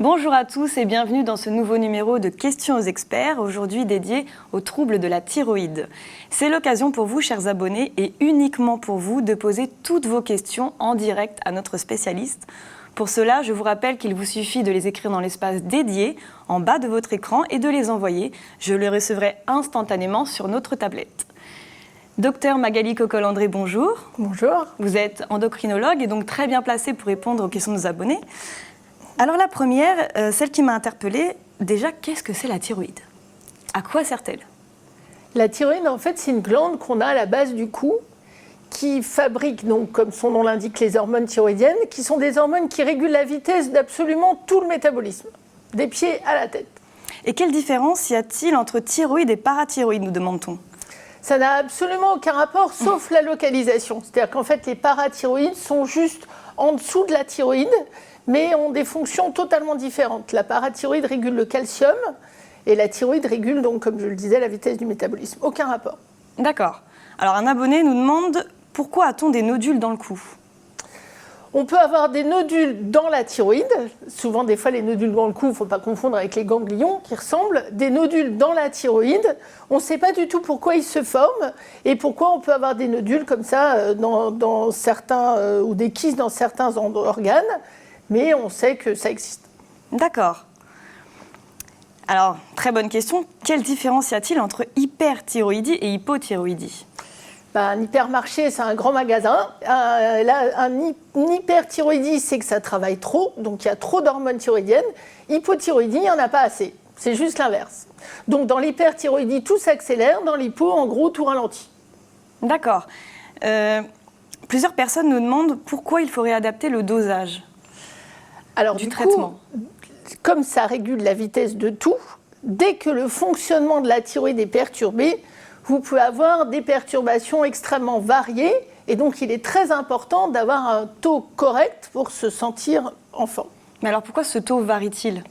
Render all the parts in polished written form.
Bonjour à tous et bienvenue dans ce nouveau numéro de Questions aux experts, aujourd'hui dédié aux troubles de la thyroïde. C'est l'occasion pour vous, chers abonnés, et uniquement pour vous, de poser toutes vos questions en direct à notre spécialiste. Pour cela, je vous rappelle qu'il vous suffit de les écrire dans l'espace dédié, en bas de votre écran, et de les envoyer. Je les recevrai instantanément sur notre tablette. Docteur Magali Cocolandré, bonjour. Bonjour. Vous êtes endocrinologue et donc très bien placé pour répondre aux questions de nos abonnés. Alors la première, celle qui m'a interpellée, déjà, qu'est-ce que c'est la thyroïde? À quoi sert-elle? La thyroïde, en fait, c'est une glande qu'on a à la base du cou qui fabrique, donc, comme son nom l'indique, les hormones thyroïdiennes, qui sont des hormones qui régulent la vitesse d'absolument tout le métabolisme, des pieds à la tête. Et quelle différence y a-t-il entre thyroïde et parathyroïde, nous demande-t-on? Ça n'a absolument aucun rapport, sauf la localisation. C'est-à-dire qu'en fait, les parathyroïdes sont juste en dessous de la thyroïde, mais ont des fonctions totalement différentes. La parathyroïde régule le calcium et la thyroïde régule, donc, comme je le disais, la vitesse du métabolisme. Aucun rapport. D'accord. Alors un abonné nous demande pourquoi a-t-on des nodules dans le cou? On peut avoir des nodules dans la thyroïde. Souvent, des fois, les nodules dans le cou, il ne faut pas confondre avec les ganglions qui ressemblent. Des nodules dans la thyroïde, on ne sait pas du tout pourquoi ils se forment et pourquoi on peut avoir des nodules comme ça dans certains, ou des kystes dans certains organes. Mais on sait que ça existe. D'accord. Alors, très bonne question. Quelle différence y a-t-il entre hyperthyroïdie et hypothyroïdie? Un hypermarché, c'est un grand magasin. Un hyperthyroïdie, c'est que ça travaille trop, donc il y a trop d'hormones thyroïdiennes. Hypothyroïdie, il n'y en a pas assez. C'est juste l'inverse. Donc dans l'hyperthyroïdie, tout s'accélère. Dans l'hypo, en gros, tout ralentit. D'accord. Plusieurs personnes nous demandent pourquoi il faudrait adapter le dosage du traitement. Comme ça régule la vitesse de tout, dès que le fonctionnement de la thyroïde est perturbé, vous pouvez avoir des perturbations extrêmement variées. Et donc, il est très important d'avoir un taux correct pour se sentir en forme. Mais alors, pourquoi ce taux varie-t-il?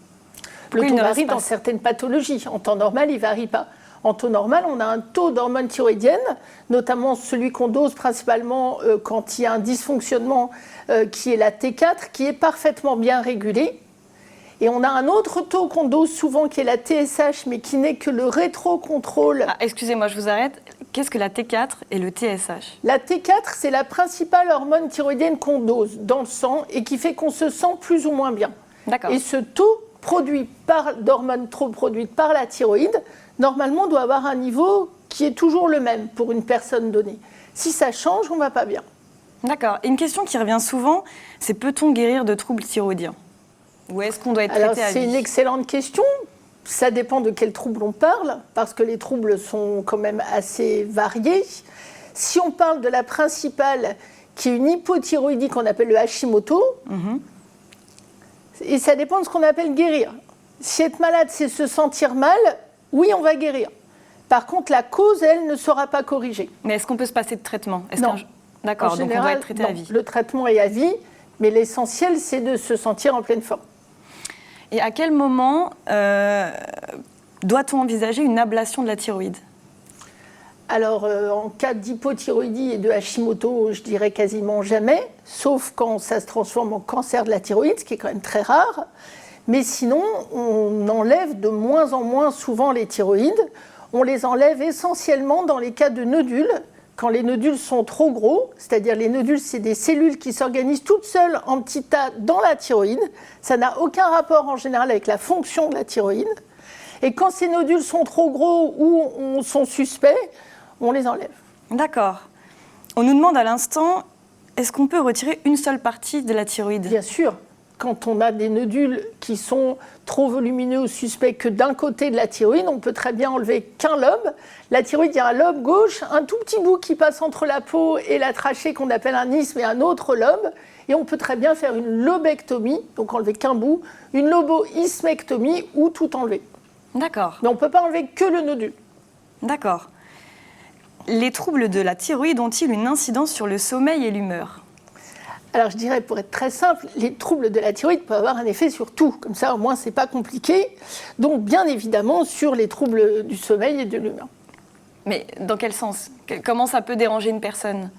Le taux varie dans certaines pathologies. En temps normal, il ne varie pas. En taux normal, on a un taux d'hormones thyroïdiennes, notamment celui qu'on dose principalement quand il y a un dysfonctionnement qui est la T4, qui est parfaitement bien régulé. Et on a un autre taux qu'on dose souvent qui est la TSH, mais qui n'est que le rétrocontrôle. Ah, excusez-moi, je vous arrête. Qu'est-ce que la T4 et le TSH? La T4, c'est la principale hormone thyroïdienne qu'on dose dans le sang et qui fait qu'on se sent plus ou moins bien. D'accord. Et ce taux d'hormones trop produites par la thyroïde, normalement, doit avoir un niveau qui est toujours le même pour une personne donnée. Si ça change, on ne va pas bien. D'accord. Et une question qui revient souvent, c'est peut-on guérir de troubles thyroïdiens? Ou est-ce qu'on doit être traité à vie? C'est une excellente question. Ça dépend de quels troubles on parle, parce que les troubles sont quand même assez variés. Si on parle de la principale, qui est une hypothyroïdie qu'on appelle le Hashimoto, et ça dépend de ce qu'on appelle guérir. Si être malade, c'est se sentir mal, oui, on va guérir. Par contre, la cause, elle, ne sera pas corrigée. Mais est-ce qu'on peut se passer de traitement? Non. D'accord, donc on doit être traité à vie. Le traitement est à vie, mais l'essentiel, c'est de se sentir en pleine forme. Et à quel moment doit-on envisager une ablation de la thyroïde? Alors, en cas d'hypothyroïdie et de Hashimoto, je dirais quasiment jamais, sauf quand ça se transforme en cancer de la thyroïde, ce qui est quand même très rare. Mais sinon, on enlève de moins en moins souvent les thyroïdes. On les enlève essentiellement dans les cas de nodules, quand les nodules sont trop gros, c'est-à-dire les nodules, c'est des cellules qui s'organisent toutes seules en petits tas dans la thyroïde. Ça n'a aucun rapport en général avec la fonction de la thyroïde. Et quand ces nodules sont trop gros ou sont suspects, on les enlève. D'accord. On nous demande à l'instant, est-ce qu'on peut retirer une seule partie de la thyroïde? Bien sûr. Quand on a des nodules qui sont trop volumineux ou suspects que d'un côté de la thyroïde, on peut très bien enlever qu'un lobe. La thyroïde, il y a un lobe gauche, un tout petit bout qui passe entre la peau et la trachée qu'on appelle un isthme et un autre lobe. Et on peut très bien faire une lobectomie, donc enlever qu'un bout, une loboisthmectomie ou tout enlever. D'accord. Mais on ne peut pas enlever que le nodule. D'accord. Les troubles de la thyroïde ont-ils une incidence sur le sommeil et l'humeur? Alors je dirais, pour être très simple, les troubles de la thyroïde peuvent avoir un effet sur tout. Comme ça, au moins, ce n'est pas compliqué. Donc, bien évidemment, sur les troubles du sommeil et de l'humeur. Mais dans quel sens? Comment ça peut déranger une personne?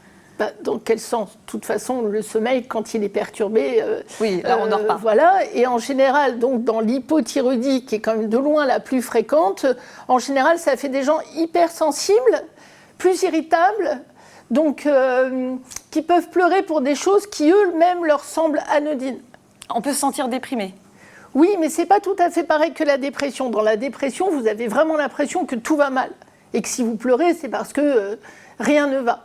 Dans quel sens? De toute façon, le sommeil, quand il est perturbé, oui, là, on dort pas. Voilà. Et en général, donc, dans l'hypothyroïdie, qui est quand même de loin la plus fréquente, en général, ça fait des gens hypersensibles, plus irritables, donc qui peuvent pleurer pour des choses qui eux-mêmes leur semblent anodines. On peut se sentir déprimé. Oui, mais c'est pas tout à fait pareil que la dépression. Dans la dépression, vous avez vraiment l'impression que tout va mal. Et que si vous pleurez, c'est parce que rien ne va.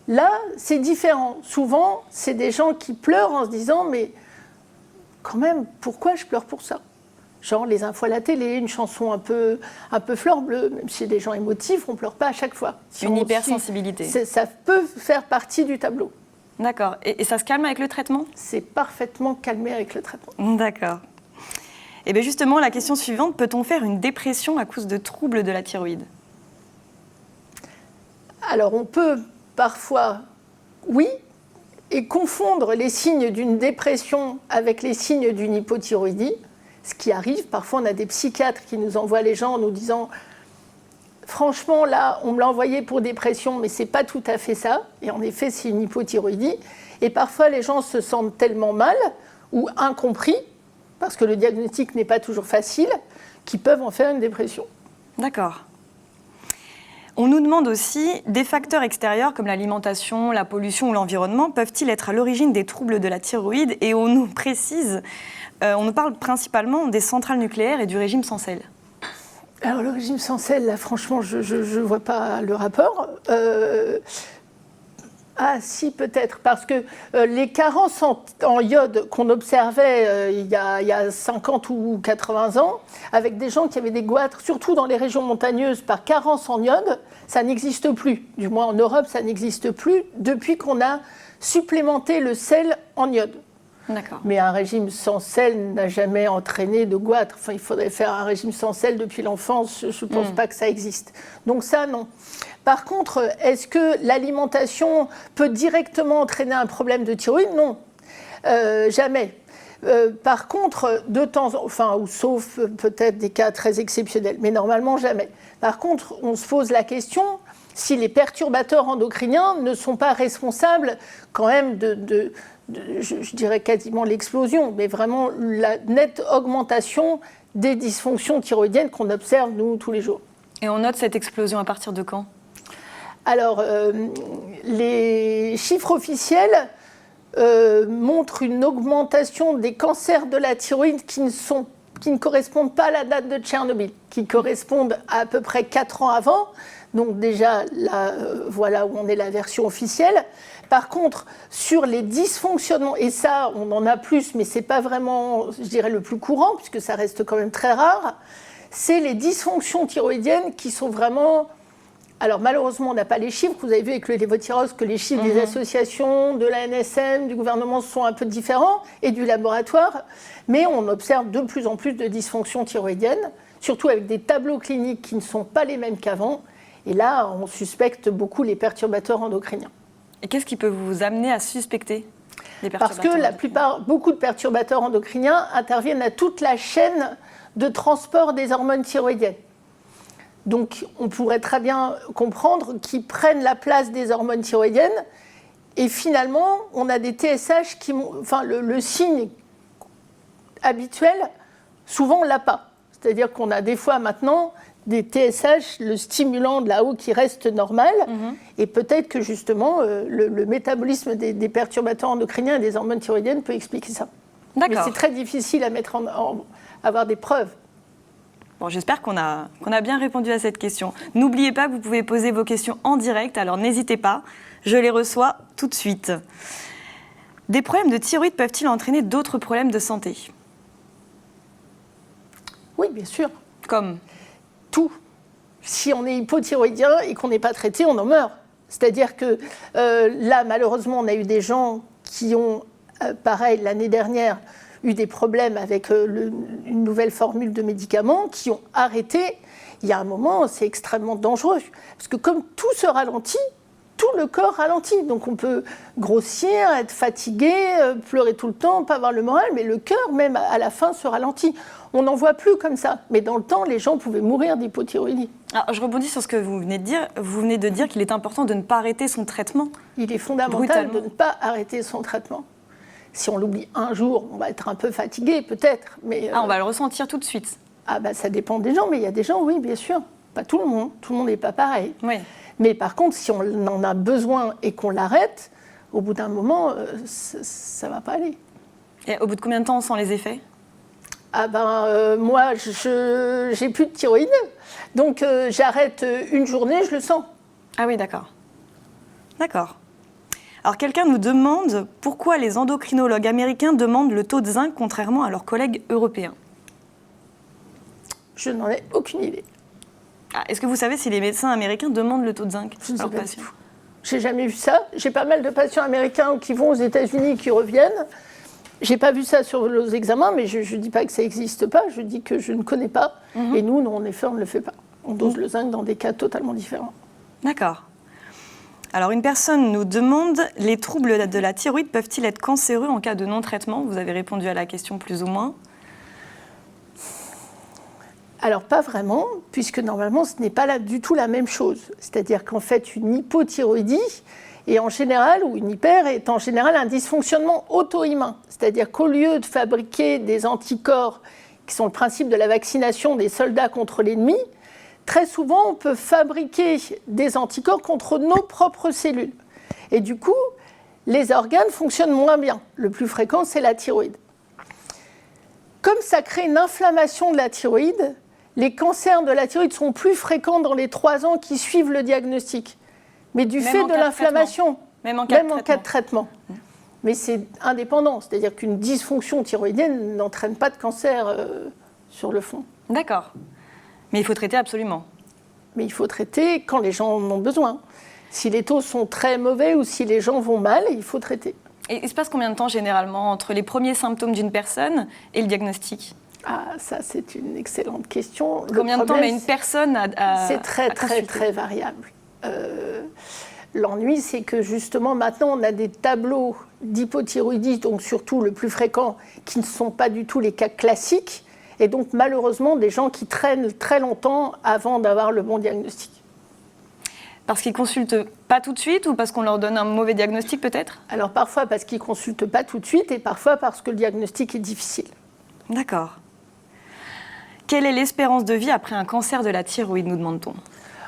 Là, c'est différent. Souvent, c'est des gens qui pleurent en se disant « mais quand même, pourquoi je pleure pour ça ?» Genre les infos à la télé, une chanson un peu fleur bleue, même si des gens émotifs, on ne pleure pas à chaque fois. Une hypersensibilité. Ça peut faire partie du tableau. D'accord. Et ça se calme avec le traitement? C'est parfaitement calmé avec le traitement. D'accord. Et bien justement, la question suivante, peut-on faire une dépression à cause de troubles de la thyroïde? Alors on peut parfois, oui, et confondre les signes d'une dépression avec les signes d'une hypothyroïdie, ce qui arrive. Parfois, on a des psychiatres qui nous envoient les gens en nous disant « Franchement, là, on me l'a envoyé pour dépression, mais ce n'est pas tout à fait ça. » Et en effet, c'est une hypothyroïdie. Et parfois, les gens se sentent tellement mal ou incompris, parce que le diagnostic n'est pas toujours facile, qu'ils peuvent en faire une dépression. D'accord. On nous demande aussi, des facteurs extérieurs comme l'alimentation, la pollution ou l'environnement peuvent-ils être à l'origine des troubles de la thyroïde? Et on nous précise, on nous parle principalement des centrales nucléaires et du régime sans sel. Alors le régime sans sel, là franchement, je ne vois pas le rapport. Ah si, peut-être, parce que les carences en iode qu'on observait il y a 50 ou 80 ans, avec des gens qui avaient des goitres, surtout dans les régions montagneuses, par carence en iode, ça n'existe plus. Du moins en Europe, ça n'existe plus depuis qu'on a supplémenté le sel en iode. D'accord. Mais un régime sans sel n'a jamais entraîné de goitre. Enfin, il faudrait faire un régime sans sel depuis l'enfance, je ne pense pas que ça existe. Donc ça, non. Par contre, est-ce que l'alimentation peut directement entraîner un problème de thyroïde? Non, jamais. Par contre, ou sauf peut-être des cas très exceptionnels, mais normalement jamais. Par contre, on se pose la question si les perturbateurs endocriniens ne sont pas responsables quand même je dirais quasiment l'explosion, mais vraiment la nette augmentation des dysfonctions thyroïdiennes qu'on observe, nous, tous les jours. Et on note cette explosion à partir de quand? Alors, les chiffres officiels montrent une augmentation des cancers de la thyroïde qui ne correspondent pas à la date de Tchernobyl, qui correspondent à peu près 4 ans avant. Donc déjà, là, voilà où on est la version officielle. Par contre, sur les dysfonctionnements, et ça, on en a plus, mais ce n'est pas vraiment, je dirais, le plus courant, puisque ça reste quand même très rare, c'est les dysfonctions thyroïdiennes qui sont vraiment... Alors malheureusement, on n'a pas les chiffres. Vous avez vu avec le lévothyrox que les chiffres des associations, de la NSM, du gouvernement sont un peu différents, et du laboratoire. Mais on observe de plus en plus de dysfonctions thyroïdiennes, surtout avec des tableaux cliniques qui ne sont pas les mêmes qu'avant. Et là, on suspecte beaucoup les perturbateurs endocriniens. Et qu'est-ce qui peut vous amener à suspecter les perturbateurs Parce que beaucoup de perturbateurs endocriniens interviennent à toute la chaîne de transport des hormones thyroïdiennes. Donc, on pourrait très bien comprendre qu'ils prennent la place des hormones thyroïdiennes. Et finalement, on a des TSH qui... Enfin, le signe habituel, souvent, on ne l'a pas. C'est-à-dire qu'on a des fois maintenant des TSH, le stimulant de là-haut qui reste normal. Et peut-être que justement, le métabolisme des perturbateurs endocriniens et des hormones thyroïdiennes peut expliquer ça. D'accord. Mais c'est très difficile à avoir des preuves. Bon, j'espère qu'on a bien répondu à cette question. N'oubliez pas que vous pouvez poser vos questions en direct, alors n'hésitez pas, je les reçois tout de suite. Des problèmes de thyroïde peuvent-ils entraîner d'autres problèmes de santé? Oui, bien sûr. Comme? Tout. Si on est hypothyroïdien et qu'on n'est pas traité, on en meurt. C'est-à-dire que là, malheureusement, on a eu des gens qui ont, pareil, l'année dernière, eu des problèmes avec une nouvelle formule de médicaments qui ont arrêté. Il y a un moment, c'est extrêmement dangereux. Parce que comme tout se ralentit, tout le corps ralentit. Donc on peut grossir, être fatigué, pleurer tout le temps, pas avoir le moral, mais le cœur, même à la fin, se ralentit. On n'en voit plus comme ça. Mais dans le temps, les gens pouvaient mourir d'hypothyroïdie. Alors, je rebondis sur ce que vous venez de dire. Vous venez de dire qu'il est important de ne pas arrêter son traitement. Il est fondamental de ne pas arrêter son traitement. Si on l'oublie un jour, on va être un peu fatigué, peut-être. Mais, on va le ressentir tout de suite. Ça dépend des gens, mais il y a des gens, oui, bien sûr. Pas tout le monde. Tout le monde n'est pas pareil. Oui. Mais par contre, si on en a besoin et qu'on l'arrête, au bout d'un moment, ça ne va pas aller. Et au bout de combien de temps on sent les effets ? Moi, j'ai plus de thyroïde, donc j'arrête une journée, je le sens. Ah oui, d'accord. D'accord. Alors, quelqu'un nous demande pourquoi les endocrinologues américains demandent le taux de zinc contrairement à leurs collègues européens. Je n'en ai aucune idée. Est-ce que vous savez si les médecins américains demandent le taux de zinc à leurs patients ? J'ai jamais vu ça. J'ai pas mal de patients américains qui vont aux États-Unis et qui reviennent. J'ai pas vu ça sur nos examens, mais je ne dis pas que ça n'existe pas, je dis que je ne connais pas. Et nous, en effet, on ne le fait pas. On dose le zinc dans des cas totalement différents. D'accord. Alors, une personne nous demande, les troubles de la thyroïde peuvent-ils être cancéreux en cas de non-traitement ? Vous avez répondu à la question plus ou moins. Alors, pas vraiment, puisque normalement, ce n'est pas du tout la même chose. C'est-à-dire qu'en fait, une hypothyroïdie est en général, ou une hyper, est en général un dysfonctionnement auto-immun. C'est-à-dire qu'au lieu de fabriquer des anticorps, qui sont le principe de la vaccination des soldats contre l'ennemi, très souvent, on peut fabriquer des anticorps contre nos propres cellules. Et du coup, les organes fonctionnent moins bien. Le plus fréquent, c'est la thyroïde. Comme ça crée une inflammation de la thyroïde, les cancers de la thyroïde sont plus fréquents dans les 3 ans qui suivent le diagnostic. Mais du fait de l'inflammation, même en cas de traitement. Mais c'est indépendant, c'est-à-dire qu'une dysfonction thyroïdienne n'entraîne pas de cancer sur le fond. D'accord. Mais il faut traiter absolument. Mais il faut traiter quand les gens en ont besoin. Si les taux sont très mauvais ou si les gens vont mal, il faut traiter. Et il se passe combien de temps généralement entre les premiers symptômes d'une personne et le diagnostic ? Ça c'est une excellente question. Combien de temps met une personne à C'est très variable. L'ennui, c'est que justement, maintenant, on a des tableaux d'hypothyroïdie, donc surtout le plus fréquent, qui ne sont pas du tout les cas classiques, et donc malheureusement, des gens qui traînent très longtemps avant d'avoir le bon diagnostic. Parce qu'ils ne consultent pas tout de suite ou parce qu'on leur donne un mauvais diagnostic peut-être ? Alors parfois parce qu'ils ne consultent pas tout de suite et parfois parce que le diagnostic est difficile. D'accord. Quelle est l'espérance de vie après un cancer de la thyroïde, nous demande-t-on ?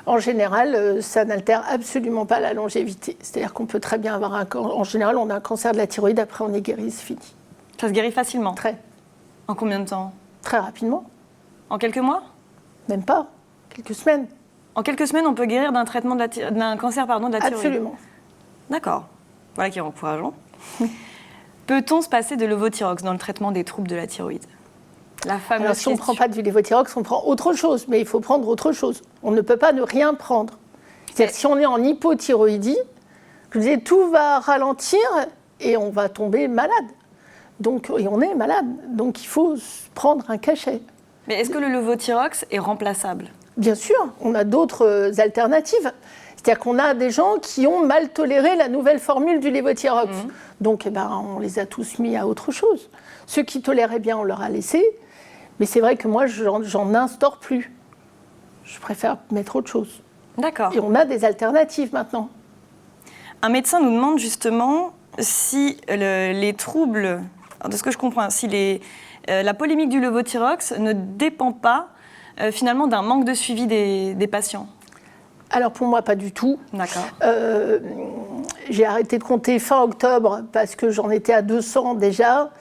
En général, ça n'altère absolument pas la longévité. C'est-à-dire qu'on peut très bien avoir en général, on a un cancer de la thyroïde, après on est guéri, c'est fini. Ça se guérit facilement ? Très. En combien de temps ? Très rapidement. En quelques mois ? Même pas. Quelques semaines. En quelques semaines, on peut guérir d'un cancer de la thyroïde ? Absolument. D'accord. Voilà qui est encourageant. Peut-on se passer de l'Levothyrox dans le traitement des troubles de la thyroïde ? Alors, si on ne prend pas du Levothyrox, on prend autre chose, mais il faut prendre autre chose. On ne peut pas ne rien prendre. C'est-à-dire si on est en hypothyroïdie, je vous disais, tout va ralentir et on va tomber malade. Et on est malade, donc il faut prendre un cachet. Mais est-ce que le Levothyrox est remplaçable ? Bien sûr, on a d'autres alternatives. C'est-à-dire qu'on a des gens qui ont mal toléré la nouvelle formule du Levothyrox. Donc on les a tous mis à autre chose. Ceux qui toléraient bien, on leur a laissé. Mais c'est vrai que moi, j'en instaure plus. Je préfère mettre autre chose. D'accord. Et on a des alternatives maintenant. Un médecin nous demande justement si les troubles, de ce que je comprends, si la polémique du Levothyrox ne dépend pas finalement d'un manque de suivi des patients. Alors pour moi, pas du tout. D'accord. J'ai arrêté de compter fin octobre parce que j'en étais à 200 déjà.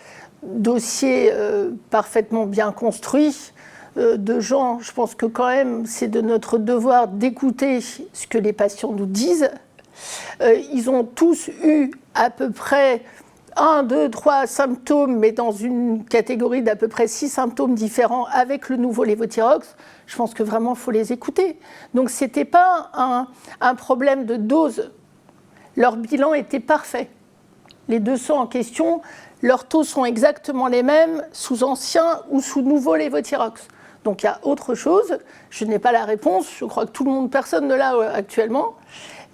Dossier parfaitement bien construit de gens. Je pense que quand même, c'est de notre devoir d'écouter ce que les patients nous disent. Ils ont tous eu à peu près 1, 2, 3 symptômes, mais dans une catégorie d'à peu près 6 symptômes différents avec le nouveau Levothyrox. Je pense que vraiment, il faut les écouter. Donc, ce n'était pas un problème de dose. Leur bilan était parfait. Les 200 en question, leurs taux sont exactement les mêmes sous ancien ou sous nouveau Levothyrox. Donc, il y a autre chose. Je n'ai pas la réponse. Je crois que personne ne l'a actuellement.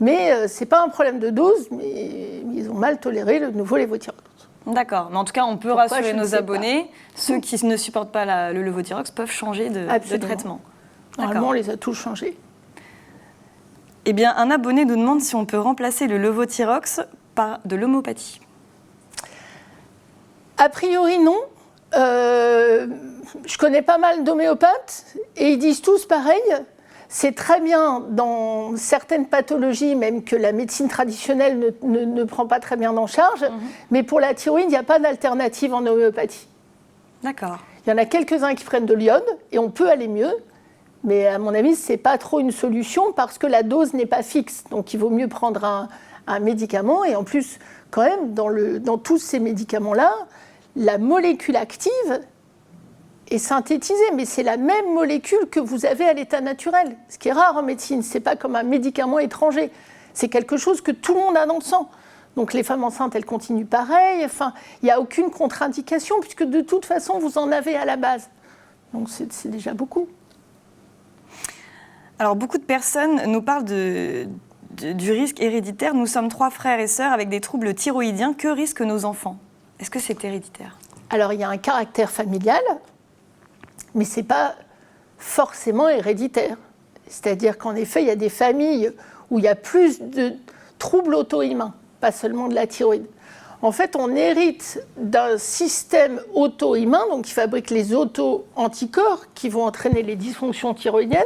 Mais ce n'est pas un problème de dose, mais ils ont mal toléré le nouveau lévothyrox. D'accord, mais en tout cas, on peut rassurer nos abonnés. Ceux qui ne supportent pas le lévothyrox peuvent changer de traitement. Normalement, on les a tous changés. Eh bien, un abonné nous demande si on peut remplacer le lévothyrox par de l'homéopathie. A priori, non. Je connais pas mal d'homéopathes et ils disent tous pareil. C'est très bien dans certaines pathologies, même que la médecine traditionnelle ne prend pas très bien en charge. Mais pour la thyroïde, il n'y a pas d'alternative en homéopathie. D'accord. Il y en a quelques-uns qui prennent de l'iode et on peut aller mieux. Mais à mon avis, ce n'est pas trop une solution parce que la dose n'est pas fixe. Donc il vaut mieux prendre un médicament. Et en plus, quand même, dans tous ces médicaments-là, la molécule active est synthétisée, mais c'est la même molécule que vous avez à l'état naturel. Ce qui est rare en médecine, ce n'est pas comme un médicament étranger. C'est quelque chose que tout le monde a dans le sang. Donc les femmes enceintes, elles continuent pareil. Enfin, il n'y a aucune contre-indication puisque de toute façon, vous en avez à la base. Donc c'est déjà beaucoup. Alors beaucoup de personnes nous parlent du risque héréditaire. Nous sommes 3 frères et sœurs avec des troubles thyroïdiens. Que risquent nos enfants ? Est-ce que c'est héréditaire ? Alors il y a un caractère familial, mais ce n'est pas forcément héréditaire. C'est-à-dire qu'en effet, il y a des familles où il y a plus de troubles auto-immuns, pas seulement de la thyroïde. En fait, on hérite d'un système auto-immun, donc qui fabrique les auto-anticorps qui vont entraîner les dysfonctions thyroïdiennes.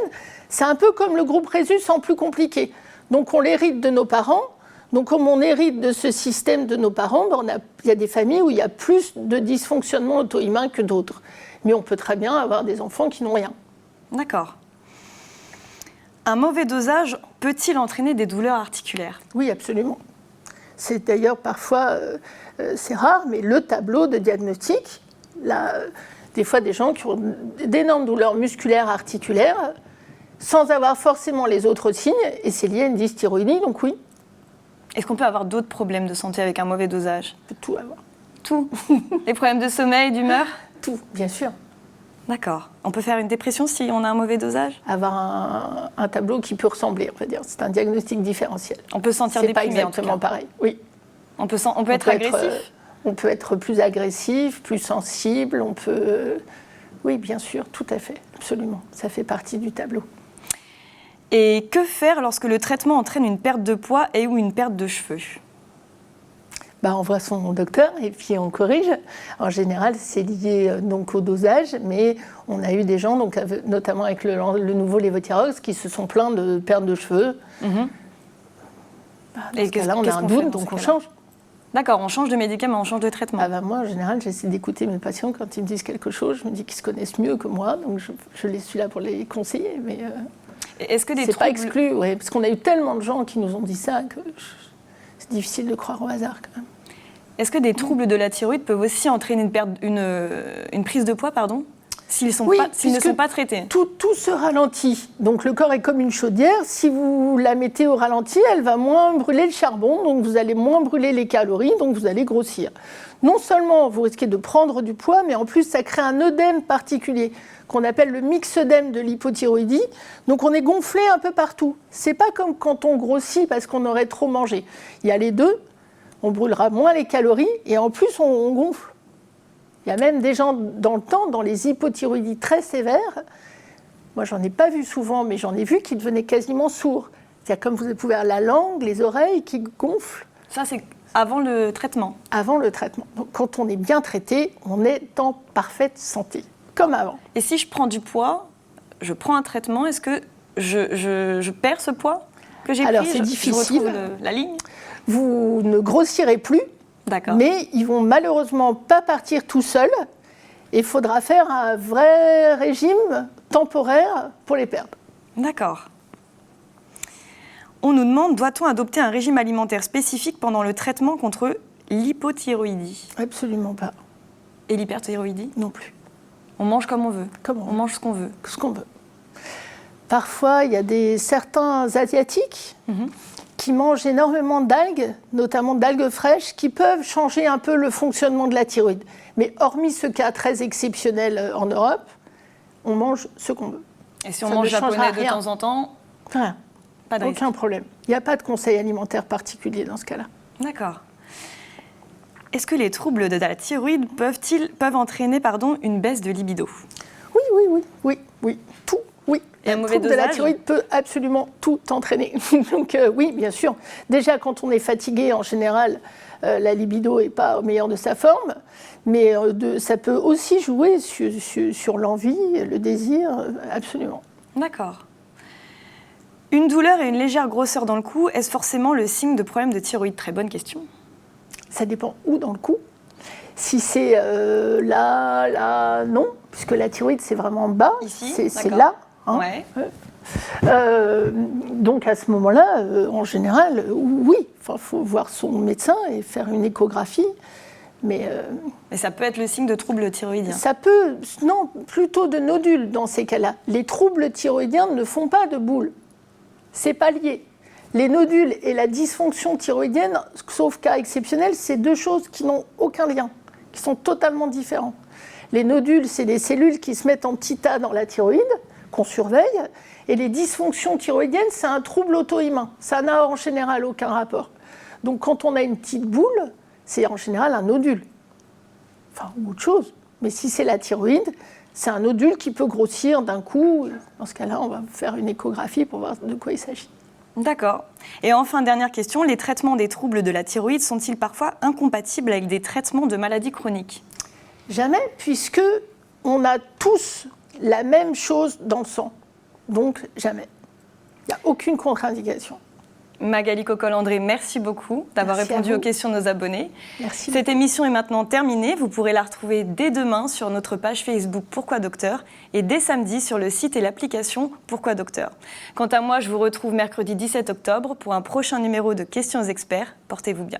C'est un peu comme le groupe Rhésus en plus compliqué. Donc on l'hérite de nos parents. Donc comme on hérite de ce système de nos parents, il y a des familles où il y a plus de dysfonctionnement auto-immun que d'autres. Mais on peut très bien avoir des enfants qui n'ont rien. D'accord. Un mauvais dosage peut-il entraîner des douleurs articulaires ? Oui, absolument. C'est d'ailleurs parfois, c'est rare, mais le tableau de diagnostic, des fois des gens qui ont d'énormes douleurs musculaires, articulaires, sans avoir forcément les autres signes, et c'est lié à une dysthyroïdie, donc oui. Est-ce qu'on peut avoir d'autres problèmes de santé avec un mauvais dosage ? On peut tout avoir. Tout ? Les problèmes de sommeil, d'humeur ? Tout, bien sûr. D'accord. On peut faire une dépression si on a un mauvais dosage ? Avoir un tableau qui peut ressembler, on va dire. C'est un diagnostic différentiel. On peut se sentir déprimé, déprimé, en tout cas. C'est pas exactement pareil, oui. On peut être agressif ? On peut être plus agressif, plus sensible, on peut... Oui, bien sûr, tout à fait, absolument. Ça fait partie du tableau. Et que faire lorsque le traitement entraîne une perte de poids et ou une perte de cheveux ? On voit son docteur et puis on corrige. En général, c'est lié donc au dosage, mais on a eu des gens, donc, notamment avec le nouveau lévothyrox, qui se sont plaints de perte de cheveux. Et là, on a un doute, donc on change. D'accord, on change de médicament, on change de traitement. Moi, en général, j'essaie d'écouter mes patients quand ils me disent quelque chose. Je me dis qu'ils se connaissent mieux que moi, donc je suis là pour les conseiller. Mais est-ce que c'est pas exclu, ouais, parce qu'on a eu tellement de gens qui nous ont dit ça que c'est difficile de croire au hasard quand même. Est-ce que des troubles de la thyroïde peuvent aussi entraîner une prise de poids, s'ils ne sont pas traités ? Tout se ralentit. Donc le corps est comme une chaudière. Si vous la mettez au ralenti, elle va moins brûler le charbon, donc vous allez moins brûler les calories, donc vous allez grossir. Non seulement vous risquez de prendre du poids, mais en plus ça crée un œdème particulier qu'on appelle le myxœdème de l'hypothyroïdie. Donc on est gonflé un peu partout. C'est pas comme quand on grossit parce qu'on aurait trop mangé. Il y a les deux. On brûlera moins les calories et en plus on gonfle. Il y a même des gens dans le temps, dans les hypothyroïdies très sévères, moi j'en ai pas vu souvent, mais j'en ai vu qui devenaient quasiment sourds. C'est-à-dire comme vous pouvez voir la langue, les oreilles qui gonflent. Ça c'est avant le traitement ? Avant le traitement. Donc quand on est bien traité, on est en parfaite santé, comme avant. Et si je prends du poids, je prends un traitement, est-ce que je perds ce poids que j'ai pris ? Alors c'est difficile. Je retrouve la ligne ? Vous ne grossirez plus, mais ils vont malheureusement pas partir tout seuls. Il faudra faire un vrai régime temporaire pour les perdre. D'accord. On nous demande, doit-on adopter un régime alimentaire spécifique pendant le traitement contre l'hypothyroïdie ? Absolument pas. Et l'hyperthyroïdie ? Non plus. On mange comme on veut ? On mange ce qu'on veut ? Ce qu'on veut. Parfois, il y a certains Asiatiques qui mangent énormément d'algues, notamment d'algues fraîches, qui peuvent changer un peu le fonctionnement de la thyroïde. Mais hormis ce cas très exceptionnel en Europe, on mange ce qu'on veut. Et si on mange japonais de temps en temps ? Rien. Pas de risque. Aucun problème. Il n'y a pas de conseil alimentaire particulier dans ce cas-là. D'accord. Est-ce que les troubles de la thyroïde peuvent entraîner une baisse de libido? Oui. Tout, oui. Et un Le mauvais trouble de la dosage? thyroïde peut absolument tout entraîner. Donc oui, bien sûr. Déjà, quand on est fatigué, en général, la libido n'est pas au meilleur de sa forme. Mais ça peut aussi jouer sur l'envie, le désir, absolument. D'accord. Une douleur et une légère grosseur dans le cou, est-ce forcément le signe de problème de thyroïde? Très bonne question. Ça dépend où dans le cou. Si c'est là, non, puisque la thyroïde, c'est vraiment bas. Ici, c'est d'accord. là. Hein. Ouais. Donc à ce moment-là, en général, oui, il faut voir son médecin et faire une échographie. Mais ça peut être le signe de troubles thyroïdiens. ça peut, non, plutôt de nodules dans ces cas-là. Les troubles thyroïdiens ne font pas de boules. C'est pas lié. Les nodules et la dysfonction thyroïdienne, sauf cas exceptionnel, c'est deux choses qui n'ont aucun lien, qui sont totalement différents. Les nodules, c'est des cellules qui se mettent en petit tas dans la thyroïde, qu'on surveille, et les dysfonctions thyroïdiennes, c'est un trouble auto-immun. Ça n'a en général aucun rapport. Donc quand on a une petite boule, c'est en général un nodule, enfin ou autre chose. Mais si c'est la thyroïde, c'est un nodule qui peut grossir d'un coup. Dans ce cas-là, on va faire une échographie pour voir de quoi il s'agit. D'accord. Et enfin, dernière question, les traitements des troubles de la thyroïde sont-ils parfois incompatibles avec des traitements de maladies chroniques? Jamais, puisque on a tous la même chose dans le sang. Donc, jamais. Il n'y a aucune contre-indication. Magali Cocolle-André, merci beaucoup d'avoir Merci répondu à vous. aux questions de nos abonnés. Merci. Cette émission est maintenant terminée. Vous pourrez la retrouver dès demain sur notre page Facebook Pourquoi Docteur et dès samedi sur le site et l'application Pourquoi Docteur. Quant à moi, je vous retrouve mercredi 17 octobre pour un prochain numéro de Questions aux experts. Portez-vous bien.